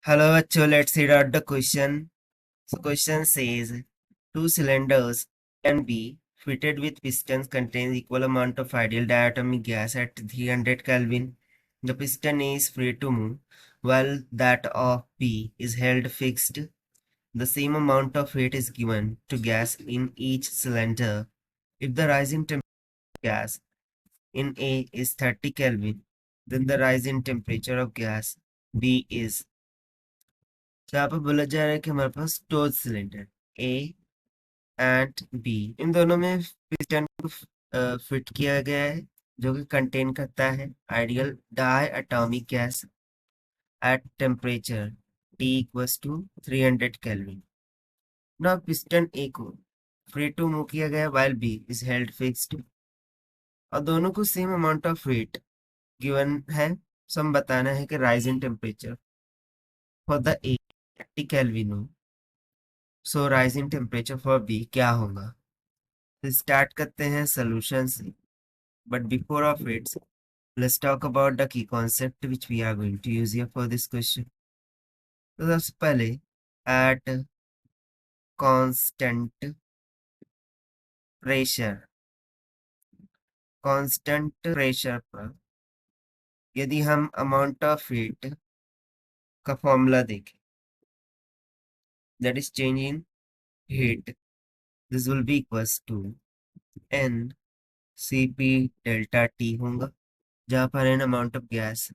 Hello, Acho. Let's read out the question. So, question says two cylinders can be fitted with pistons contains equal amount of ideal diatomic gas at 300 Kelvin. The piston is free to move, while that of B is held fixed. The same amount of heat is given to gas in each cylinder. If the rising temperature of gas in A is 30 Kelvin, then the rising temperature of gas B is। तो यहाँ पर बोला जा रहा है कि हमारे पास storage cylinder A and B इन दोनों में पिस्टन को फिट किया गया है जो कि कंटेन करता है ideal diatomic gas at temperature T equals to 300 kelvin. ना पिस्टन ए को फ्री टू मूव किया गया while B is held fixed और दोनों को same amount of heat given है। सो हम बताना है कि rise in temperature for the A 30 kelvin हो, so rising temperature for B क्या होगा। तो स्टार्ट करते हैं सोल्यूशन से, but before of it let's talk about the key concept which we are going to use here for this question. तो सबसे पहले at constant pressure, constant pressure पर यदि हम अमाउंट ऑफ हीट का फॉर्मूला देखें, that is change in heat, this will be equals to N C P delta T होगा, जहाँ पर N amount of gas,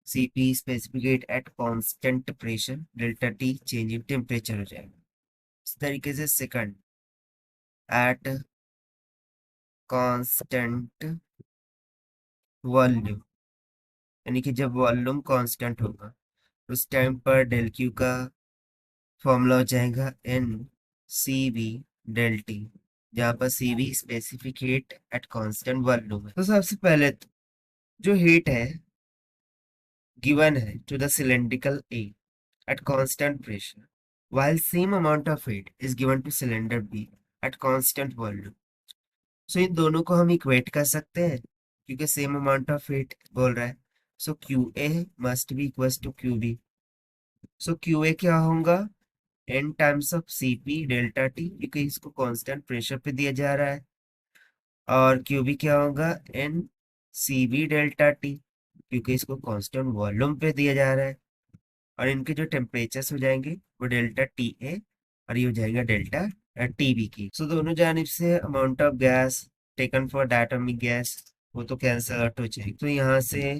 Cp specificate at constant pressure, delta T change in temperature हो जाएगा। इस तरीके से सेकंड एट कांस्टेंट वॉल्यूम, यानी कि जब वॉल्यूम कांस्टेंट होगा उस टाइम पर डेल क्यू का फॉर्मूला हो जाएगा N C V del T, जहाँ पर C V specific heat at constant volume है। तो सबसे पहले तो जो हीट है given है to the cylindrical A at constant pressure, while same amount of heat is given to cylinder B at constant volume. So इन दोनों को हम इक्वेट कर सकते हैं क्योंकि सेम अमाउंट ऑफ हीट बोल रहा है। So Q A must be equals to Q B. So Q A क्या होगा, N times of C P delta T, क्योंकि इसको कांस्टेंट प्रेशर पे दिया जा रहा है, और क्यू बी क्या होगा, N C V delta T, क्योंकि इसको कांस्टेंट वॉल्यूम पे दिया जा रहा है। और इनके जो टेम्परेचर्स हो जाएंगे वो डेल्टा टी ए और ये हो जाएगा डेल्टा टी बी की। सो दोनों जानिब से amount of gas taken for diatomic gas वो तो कैंसल आउट हो जाएगी। तो यहाँ से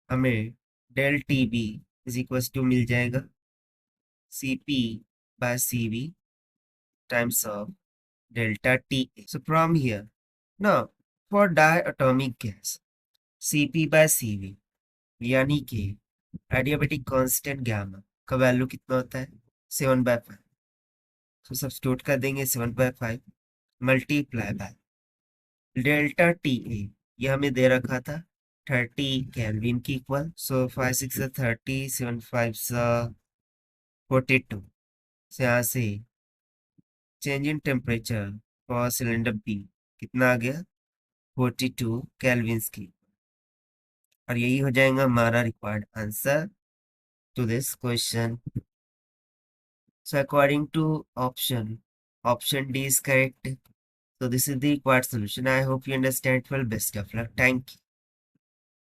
हमें del T B is equal to मिल जाएगा C P by C B times of delta T A. So from here now for diatomic gas C P by C B, यानी कि एडियाबेटिक कांस्टेंट गामा का value कितना होता है 7/5। तो substitute कर देंगे 7/5 multiply by delta T A, ये हमें दे रखा था 30 केल्विन की इक्वल। सो 5 6 30, 7 5 42। से यहाँ से change in temperature for cylinder B कितना आ गया 42 केल्विन की, और यही हो जाएगा हमारा required answer to this question. So according to option D is correct. So this is the required solution. I hope you understand well. Best of luck. Thank you.